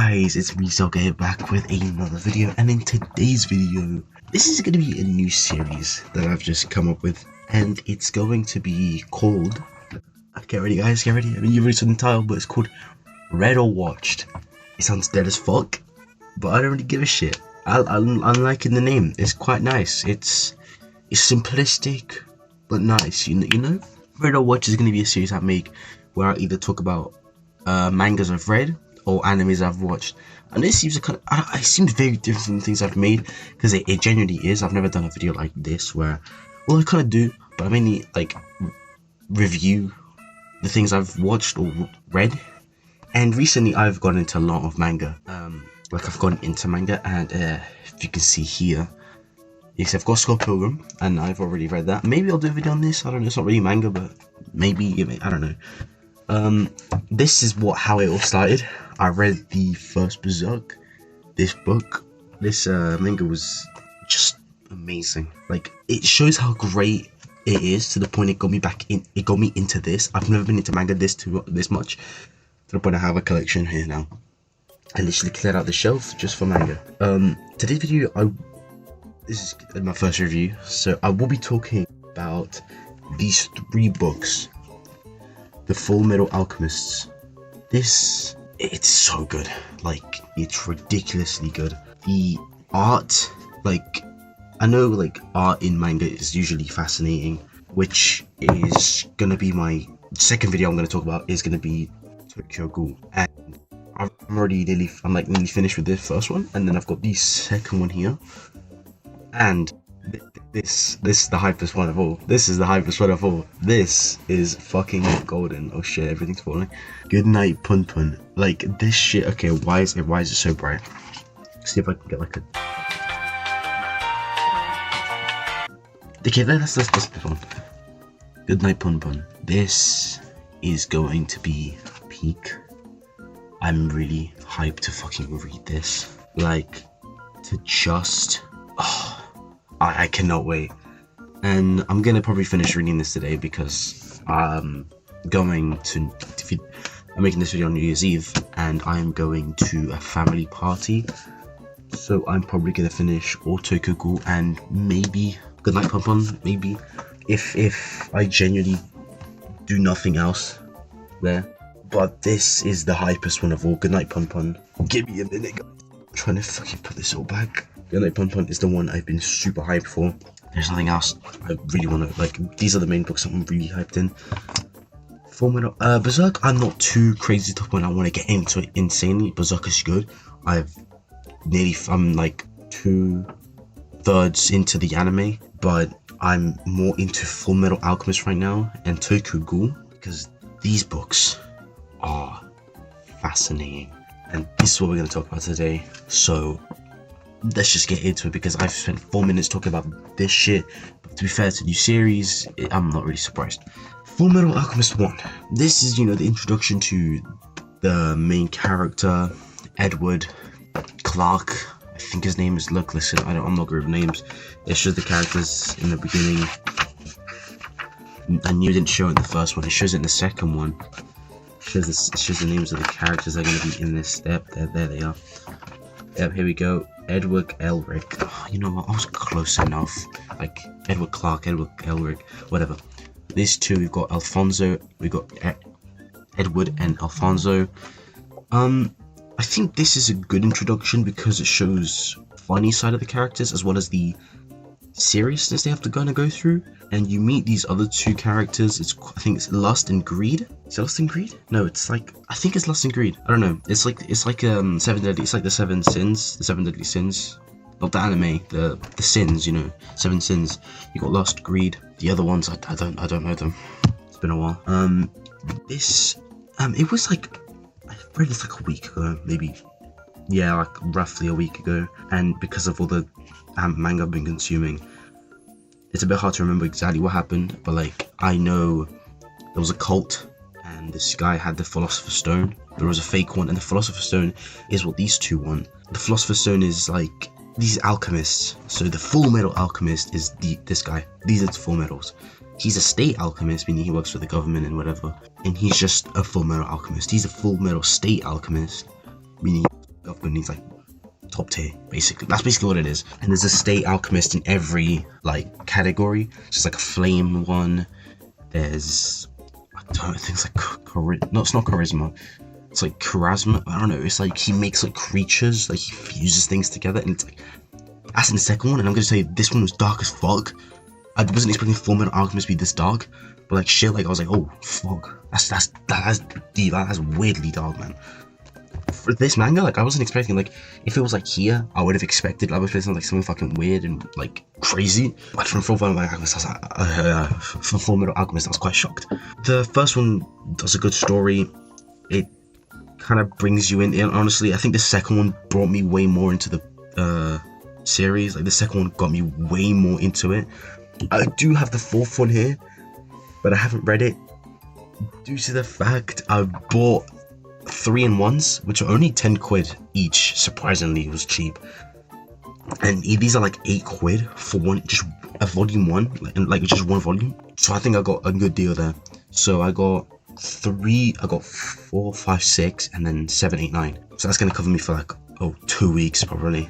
guys, it's me Zelga here back with another video, and in today's video, this is going to be a new series that I've just come up with, and it's going to be called, get ready guys, get ready, I mean you've already saw the title, but it's called Read or Watched. It sounds dead as fuck, but I don't really give a shit. I'm liking the name, it's quite nice, it's simplistic, but nice, you know? Read or Watch is going to be a series I make, where I either talk about mangas I've read, or animes I've watched, and this seems kind of, it seems very different from the things I've made, because it genuinely is. I've never done a video like this where, well, I kind of do, but I mainly like review the things I've watched or read. And recently I've gone into a lot of manga, I've gone into manga, and if you can see here, yes, I've got Scott Pilgrim, and I've already read that. Maybe I'll do a video on this, I don't know, it's not really manga, but maybe, I don't know. This is how it all started. I read the first Berserk. This manga was just amazing. Like, it shows how great it is, to the point it got me it got me into this. I've never been into manga this much, to the point I have a collection here now. I literally cleared out the shelf just for manga. Today's video, this is my first review, so I will be talking about these 3 books. The Fullmetal Alchemists. It's so good. Like, it's ridiculously good. The art, like, I know like art in manga is usually fascinating, which is gonna be my second video I'm gonna talk about, is gonna be Tokyo Ghoul. And I'm nearly finished with the first one, and then I've got the second one here. And this is the hypest one of all. This is the hypest one of all. This is fucking golden. Oh shit, everything's falling. Good night, Pun Pun. Like, this shit. Okay, why is it so bright? Let's see if I can get like a. Okay, that's this one. Good night, Pun Pun. This is going to be peak. I'm really hyped to fucking read this. Like, to just. Oh, I cannot wait, and I'm gonna probably finish reading this today, because I'm making this video on New Year's Eve, and I'm going to a family party, so I'm probably gonna finish all Tokyo Ghoul and maybe Good Night Pun Pun, maybe, if I genuinely do nothing else there. But this is the hypest one of all. Good Night Pun Pun. Give me a minute, guys. I'm trying to fucking put this all back. Good Night Pun Pun is the one I've been super hyped for. There's nothing else I really want to, like, these are the main books I'm really hyped in. Fullmetal, Berserk, I'm not too crazy to the point I want to get into it insanely. Berserk is good. I'm like 2/3 into the anime, but I'm more into Fullmetal Alchemist right now and Tokyo Ghoul, because these books are fascinating. And this is what we're going to talk about today. So let's just get into it, because I've spent 4 minutes talking about this shit. But to be fair, it's a new series, I'm not really surprised. Fullmetal Alchemist 1. This is, the introduction to the main character, Edward Clark. I think his name is, look, listen, I'm not good with names. It's just the characters in the beginning. I knew it didn't show it in the first one, it shows it in the second one. It shows the names of the characters that are going to be in this step. There they are. Yep, here we go. Edward Elric. Oh, you know what? I was close enough. Like, Edward Clark, Edward Elric, whatever. These two, we've got Alfonso. We've got Edward and Alfonso. I think this is a good introduction, because it shows funny side of the characters, as well as the seriousness they have to go through. And you meet these other 2 characters. I think it's Lust and Greed. Is it Lust and Greed? No, it's like, I think it's Lust and Greed. I don't know. It's like 7 deadly. It's like the 7 sins, the 7 deadly sins. Not the anime, the sins. 7 sins. You got Lust, Greed. The other ones, I don't know them. It's been a while. It was like, I read this like a week ago, maybe. Yeah, like roughly a week ago. And because of all the manga I've been consuming, it's a bit hard to remember exactly what happened, but like, I know there was a cult, and this guy had the Philosopher's Stone. There was a fake one, and the Philosopher's Stone is what these 2 want. The Philosopher's Stone is like these alchemists. So the Fullmetal Alchemist is this guy. These are the Fullmetals. He's a state alchemist, meaning he works for the government and whatever. And he's just a Fullmetal Alchemist. He's a Fullmetal state alchemist, meaning not good. He's like top tier, basically. That's basically what it is. And there's a state alchemist in every like category. Just like a flame one. There's, I don't think it's like no, it's not charisma. It's like charisma. I don't know. It's like he makes like creatures, like he fuses things together, and it's like that's in the second one. And I'm gonna say this one was dark as fuck. I wasn't expecting Fullmetal Alchemist to be this dark, but like shit, like I was like, oh fuck, that's deep. That's weirdly dark, man. For this manga, like I wasn't expecting, like if it was like here, I would have expected. I was expecting like something fucking weird and like crazy. But from Fullmetal Alchemist, I was like, from Fullmetal Alchemist, I was quite shocked. The first one does a good story. It kind of brings you in. And honestly, I think the second one brought me way more into the series. Like the second one got me way more into it. I do have the fourth one here, but I haven't read it due to the fact I bought 3-in-1s, which are only 10 quid each. Surprisingly, it was cheap. And these are like 8 quid for one, just a volume 1, like just one volume. So I think I got a good deal there. So I got 4, 5, 6, and then 7, 8, 9. So that's gonna cover me for like 2 weeks probably,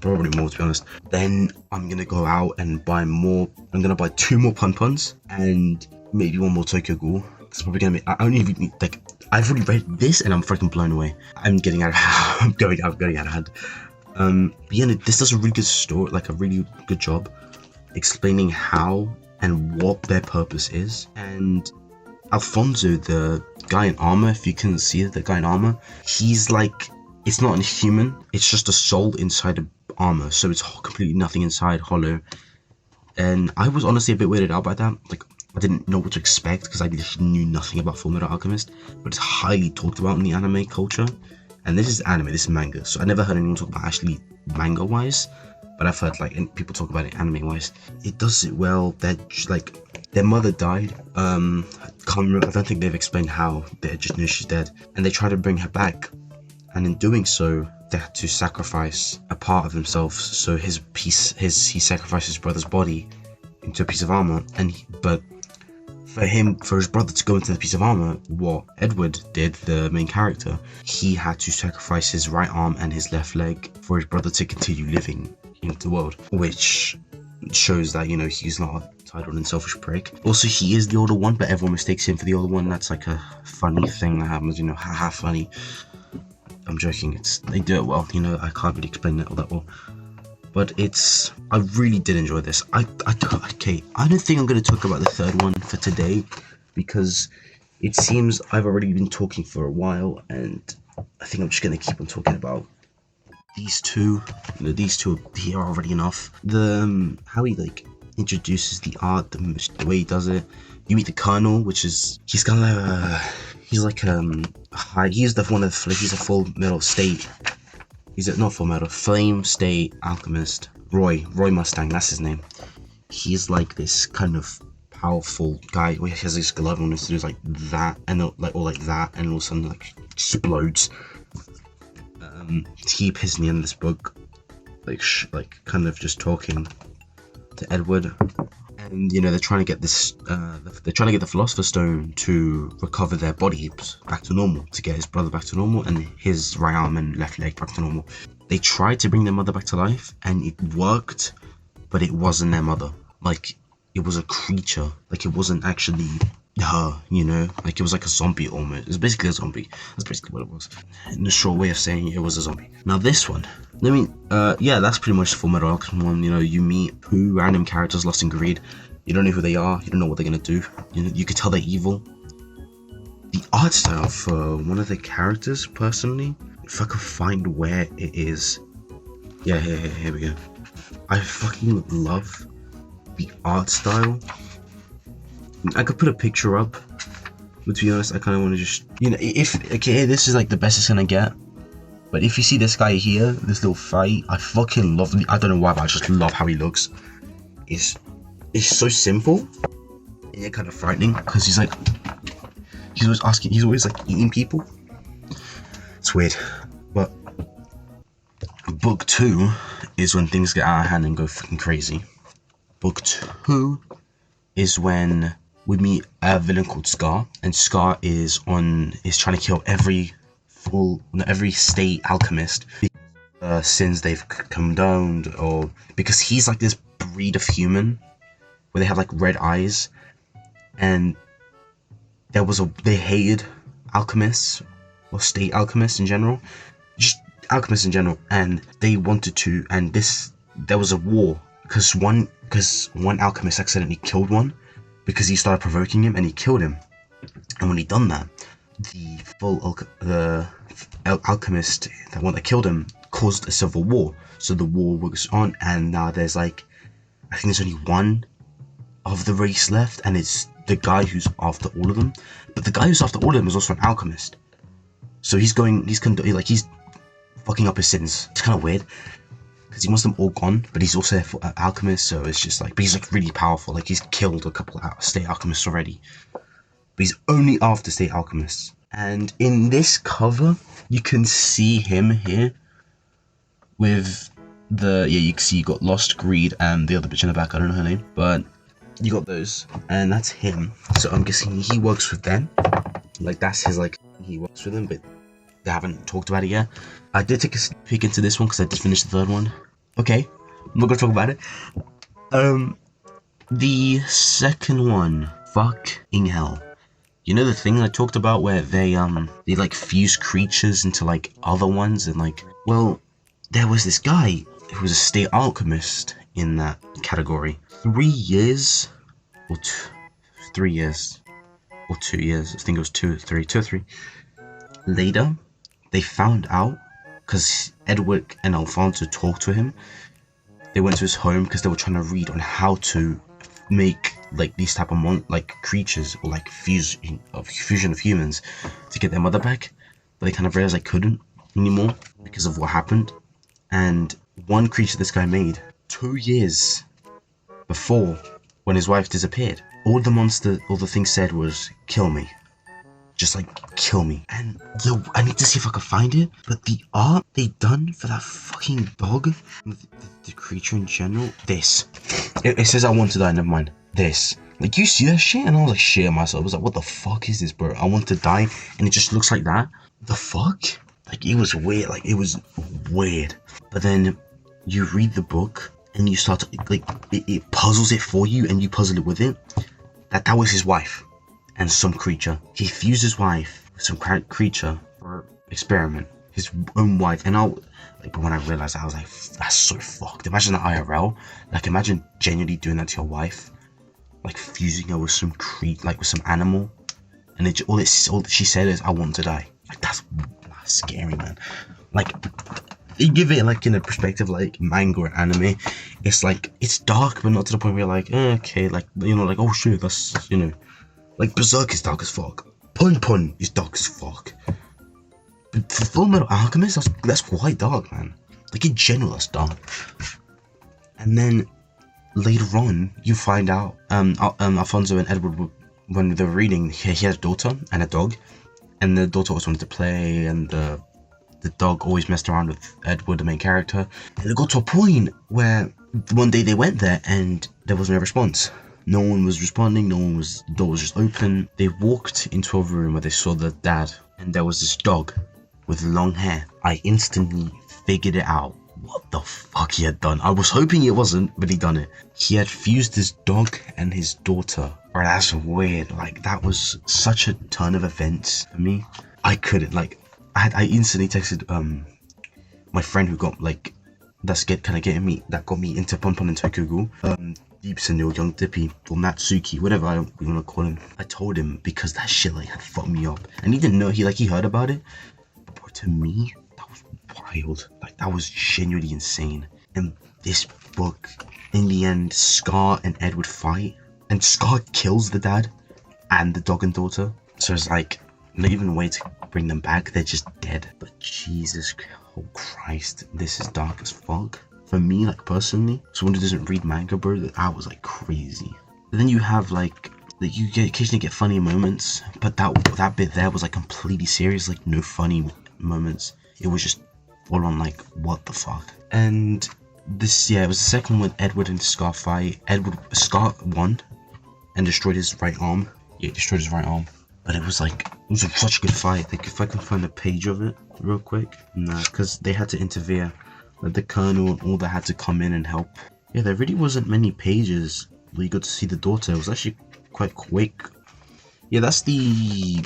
probably more to be honest. Then I'm gonna go out and buy more. I'm gonna buy 2 more Pun-Puns and maybe 1 more Tokyo Ghoul. It's probably gonna be. I only need like I've already read this and I'm freaking blown away. I'm getting out of I'm going out of hand. But yeah, this does a really good story, like a really good job explaining how and what their purpose is. And Alfonso, the guy in armor, if you can see it, the guy in armor, he's like, it's not a human, it's just a soul inside of armor, so it's completely nothing inside, hollow. And I was honestly a bit weirded out by that. Like, I didn't know what to expect because I literally knew nothing about Fullmetal Alchemist, but it's highly talked about in the anime culture. And this is anime, this is manga, so I never heard anyone talk about actually manga wise, but I've heard like people talk about it anime wise. It does it well. They're like, their mother died. I can't remember. I don't think they've explained how. They just knew she's dead, and they try to bring her back, and in doing so, they had to sacrifice a part of themselves. So he sacrificed his brother's body into a piece of armor, but for his brother to go into the piece of armor, what Edward did, the main character, he had to sacrifice his right arm and his left leg for his brother to continue living in the world, which shows that, you know, he's not a entitled and selfish prick. Also, he is the older one, but everyone mistakes him for the older one. That's like a funny thing that happens, you know, haha funny. I'm joking, they do it well, you know, I can't really explain it all that well. But I really did enjoy this. Okay, I don't think I'm going to talk about the third one for today, because it seems I've already been talking for a while, and I think I'm just going to keep on talking about these two. You know, these two here are already enough. How he like introduces the art, the way he does it. You meet the Colonel, which is, he's kind of he's like he's the one of he's a Fullmetal state. He's not Fullmetal, Flame State Alchemist. Roy Mustang, that's his name. He's like this kind of powerful guy. He has this glove on his to do like that, and like all like that, and all of a sudden like explodes. He pisses me in this book, like kind of just talking to Edward, and you know they're trying to get this. They're trying to get the Philosopher's Stone to recover their bodies back to normal, to get his brother back to normal and his right arm and left leg back to normal. They tried to bring their mother back to life, and it worked, but it wasn't their mother. Like, it was a creature. Like, it wasn't actually her, you know? Like, it was like a zombie almost. It was basically a zombie. That's basically what it was. In a short way of saying it was a zombie. Now, this one. I mean, yeah, that's pretty much the Fullmetal Alchemist one. You know, you meet two random characters lost in greed. You don't know who they are. You don't know what they're gonna do. You know, you could tell they're evil. The art style for one of the characters, personally, if I could find where it is. Yeah, here we go. I fucking love the art style. I could put a picture up, but to be honest, I kind of want to just, you know, okay, this is like the best it's gonna get. But if you see this guy here, this little fight, I fucking love him. I don't know why, but I just love how he looks. It's so simple, and yet kind of frightening, because he's always like eating people. It's weird. But book 2 is when things get out of hand and go fucking crazy. Book 2 is when we meet a villain called Scar, and Scar is trying to kill every every state alchemist, sins they've condoned, or because he's like this breed of human where they have like red eyes, and they hated alchemists or state alchemists in general, just alchemists in general, and they wanted to, and there was a war because one alchemist accidentally killed one because he started provoking him and he killed him, and when he done that, the alchemist, that one that killed him, caused a civil war. So the war was on, and now there's like, I think there's only one of the race left, and it's the guy who's after all of them. But the guy who's after all of them is also an alchemist. So he's fucking up his sins. It's kind of weird because he wants them all gone, but he's also an alchemist. So it's just like, but he's like really powerful. Like he's killed a couple of state alchemists already, but he's only after state alchemists. And in this cover, you can see him here with you can see you got Lost, Greed, and the other bitch in the back. I don't know her name, but you got those, and that's him. So I'm guessing he works with them. Like that's his, like, he works with them, but they haven't talked about it yet. I did take a sneak peek into this one because I just finished the third one. Okay, I'm not gonna talk about it. The second one, fucking hell. You know the thing I talked about where they like fuse creatures into like other ones, and like, well, there was this guy who was a state alchemist in that category. 3 years, or 3 years, or 2 years, I think it was 2 or 3, later, they found out, because Edward and Alfonso talked to him. They went to his home because they were trying to read on how to make like these type of creatures, or like fusion of humans to get their mother back, but they kind of realized they couldn't anymore because of what happened. And one creature this guy made 2 years before, when his wife disappeared, all the thing said was, kill me. Just like, kill me. And yo, I need to see if I can find it, but the art they done for that fucking dog, the creature in general, it says I want to die, never mind. This, like, you see that shit? And I was like, shit myself. I was like, what the fuck is this, bro? I want to die, and it just looks like that. The fuck? Like, it was weird. Like, it was weird. But then you read the book, and you start to, like, it puzzles it for you, and you puzzle it with it. That was his wife and some creature. He fused his wife with some creature for experiment. His own wife. And but when I realized that, I was like, that's so fucked. Imagine the IRL. Like, imagine genuinely doing that to your wife. Like, fusing her with some with some animal. And all she said is, I want to die. Like, that's scary, man. Like, you give it like in a perspective like manga or anime, it's like, it's dark, but not to the point where you're like, okay, like, you know, like, oh shit, that's, you know, like Berserk is dark as fuck. Pun is dark as fuck. But for Fullmetal Alchemist, that's quite dark, man. Like, in general, that's dark. And then later on, you find out, Alfonso and Edward, when they were reading, he had a daughter and a dog, and the daughter always wanted to play, and the dog always messed around with Edward, the main character. And it got to a point where one day they went there and there was no response. No one was responding, the door was just open. They walked into a room where they saw the dad, and there was this dog with long hair. I instantly figured it out. What the fuck he had done. I was hoping it wasn't, but he done it. He had fused his dog and his daughter. Bro, that's weird. Like, that was such a turn of events for me. I couldn't, like, I instantly texted my friend who got, like, that got me into Pon and Tokyo Ghoul, Deep Senil, Young Dippy, or Natsuki, whatever you want to call him. I told him because that shit, like, had fucked me up. And he didn't know, he heard about it. But bro, to me, that was wild. Like, that was genuinely insane. And this book, in the end, Scar and Edward fight, and Scar kills the dad and the dog and daughter. So it's like, not even a way to bring them back, they're just dead. But Jesus Christ, this is dark as fuck. For me, like, personally, someone who doesn't read manga, bro, that was like crazy. But then you have like you occasionally get funny moments, but that bit there was like completely serious, like no funny moments. It was just full on like, what the fuck. And this, it was the second one with Edward and Scar fight. Scar won and destroyed his right arm. Yeah, destroyed his right arm. but it was such a good fight. Like if I can find a page of it real quick, nah, because they had to interfere. Like the colonel and all that had to come in and help. Yeah, there really wasn't many pages where you got to see the daughter. It was actually quite quick. Yeah, that's the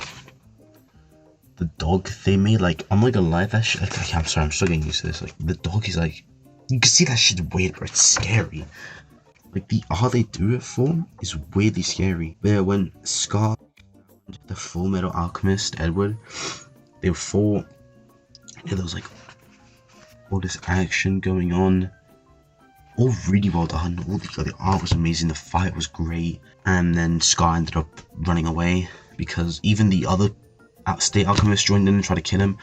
dog they made. Like, I'm not gonna lie, that shit. Okay, I'm sorry, I'm still getting used to this. Like, the dog is like, you can see that shit's weird, bro. It's scary. Like, the art they do it for is weirdly scary. Where when Scar, the Fullmetal Alchemist, Edward, they fought, and there was like all this action going on. All really well done. All the art was amazing. The fight was great. And then Scar ended up running away because even the other State Alchemist joined in and tried to kill him,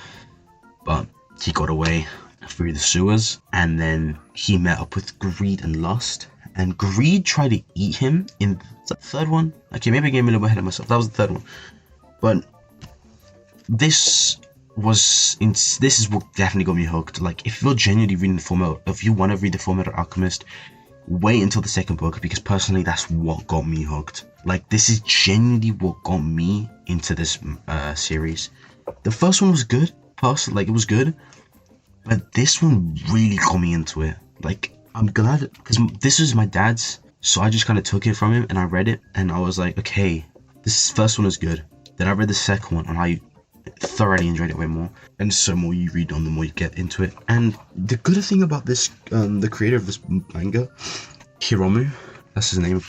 but he got away through the sewers. And then he met up with Greed and Lust, and Greed tried to eat him in the third one. Okay, maybe I gave him a little bit ahead of myself. That was the third one, but this is what definitely got me hooked. Like, if you're genuinely reading the Fullmetal, if you want to read the Fullmetal Alchemist, wait until the second book, because personally that's what got me hooked. Like, this is genuinely what got me into this series. The first one was good, personally, like it was good, but this one really got me into it. Like, I'm glad, because this was my dad's, so I just kind of took it from him and I read it and I was like, okay, this first one is good. Then I read the second one and I thoroughly enjoyed it way more. And so more you read on, the more you get into it. And the good thing about this, the creator of this manga, Hiromu, that's his name,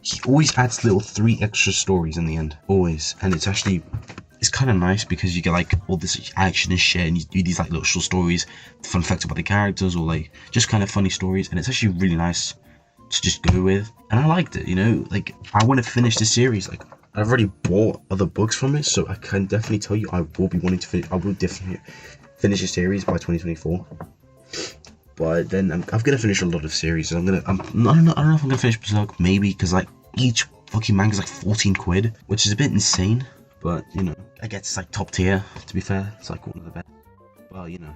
he always adds little 3 extra stories in the end, always. And it's kind of nice because you get like all this action and shit, and you do these like little short stories, fun facts about the characters, or like just kind of funny stories, and it's actually really nice to just go with. And I liked it, you know, like I want to finish the series. Like, I've already bought other books from it, so I can definitely tell you I will be wanting to finish. I will definitely finish the series by 2024. But then I'm gonna finish a lot of series. I don't know if I'm gonna finish Berserk, maybe, because like each fucking manga is like 14 quid, which is a bit insane. But you know, I guess it's like top tier. To be fair, it's like one of the best. Well, you know,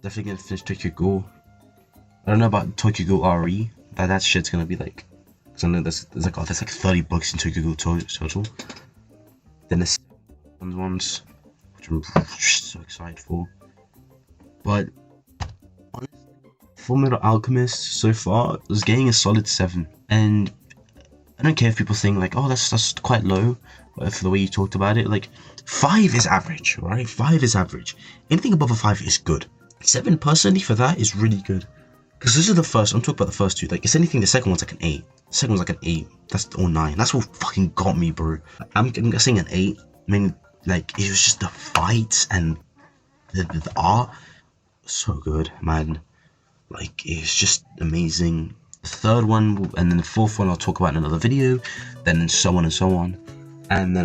definitely gonna finish Tokyo Ghoul. I don't know about Tokyo Ghoul RE. That shit's gonna be like. I know there's like 30 books in Tokyo Ghoul total. Then there's ones, which I'm so excited for. But honestly, Fullmetal Alchemist so far is getting a solid 7, and I don't care if people think like, oh, that's quite low for the way you talked about it. Like, 5 is average, right? 5 is average. Anything above a 5 is good. 7 personally for that is really good. Because this is the first, I'm talking about the first 2. Like, it's anything, the second one's like an 8. The second one's like an 8. Or 9. That's what fucking got me, bro. I'm saying an 8. I mean, like, it was just the fights and the art. So good, man. Like, it's just amazing. The third one, and then the fourth one I'll talk about in another video. Then so on and so on. And then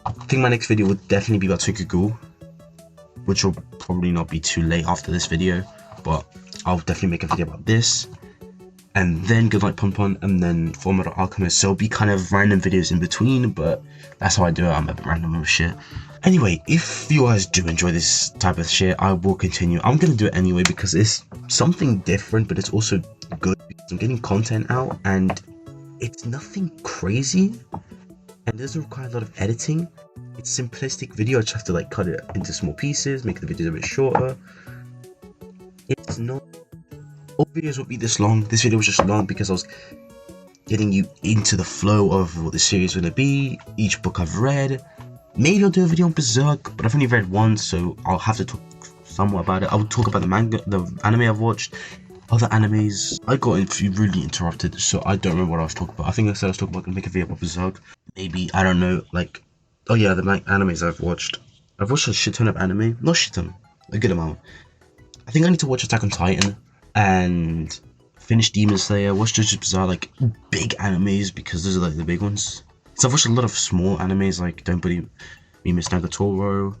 I think my next video would definitely be about Tokyo Ghoul, which will probably not be too late after this video. But I'll definitely make a video about this, and then Good Night Pon, and then Fullmetal Alchemist. So it'll be kind of random videos in between, but that's how I do it. I'm a bit random with shit. Anyway, if you guys do enjoy this type of shit, I will continue. I'm gonna do it anyway because it's something different, but it's also good because I'm getting content out, and it's nothing crazy, and doesn't require a lot of editing. It's simplistic video. I just have to like cut it into small pieces, make the videos a bit shorter. It's not, all videos won't be this long. This video was just long because I was getting you into the flow of what the series is going to be, each book I've read. Maybe I'll do a video on Berserk, but I've only read one, so I'll have to talk somewhat about it. I will talk about the manga, the anime I've watched, other animes. I got really interrupted, so I don't remember what I was talking about. I think I said I was talking about make a video about Berserk. Maybe, I don't know, like, oh yeah, the animes I've watched. I've watched a shit ton of anime, not shit ton, a good amount. I think I need to watch Attack on Titan and finish Demon Slayer, watch JoJo's Bizarre, like big animes, because those are like the big ones. So I've watched a lot of small animes like Don't Believe Me Miss Nagatoro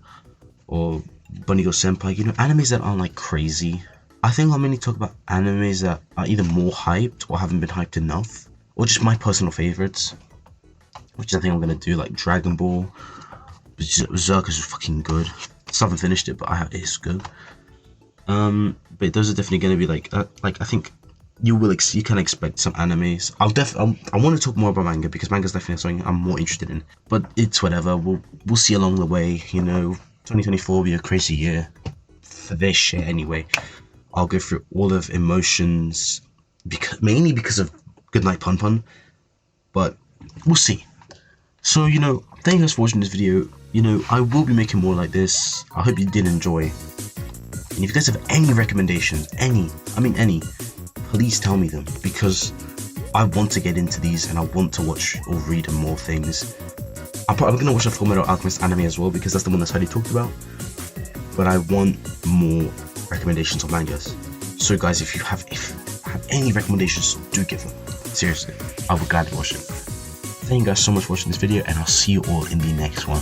or Bunny Girl Senpai, you know, animes that aren't like crazy. I think I'll mainly talk about animes that are either more hyped or haven't been hyped enough, or just my personal favorites, which I think I'm gonna do, like Dragon Ball. Berserk is fucking good. Still haven't finished it, but it's good. But those are definitely going to be like I think you can expect some animes. I want to talk more about manga because manga is definitely something I'm more interested in. But it's whatever. We'll see along the way. 2024 will be a crazy year for this shit anyway. I'll go through all of emotions, mainly because of Goodnight Pun Pun. But we'll see. So thank you guys for watching this video. I will be making more like this. I hope you did enjoy. And if you guys have any recommendations, any, please tell me them, because I want to get into these and I want to watch or read more things. I'm going to watch a Fullmetal Alchemist anime as well, because that's the one that's already talked about. But I want more recommendations on mangas. So guys, if you have any recommendations, do give them. Seriously, I would gladly watch it. Thank you guys so much for watching this video, and I'll see you all in the next one.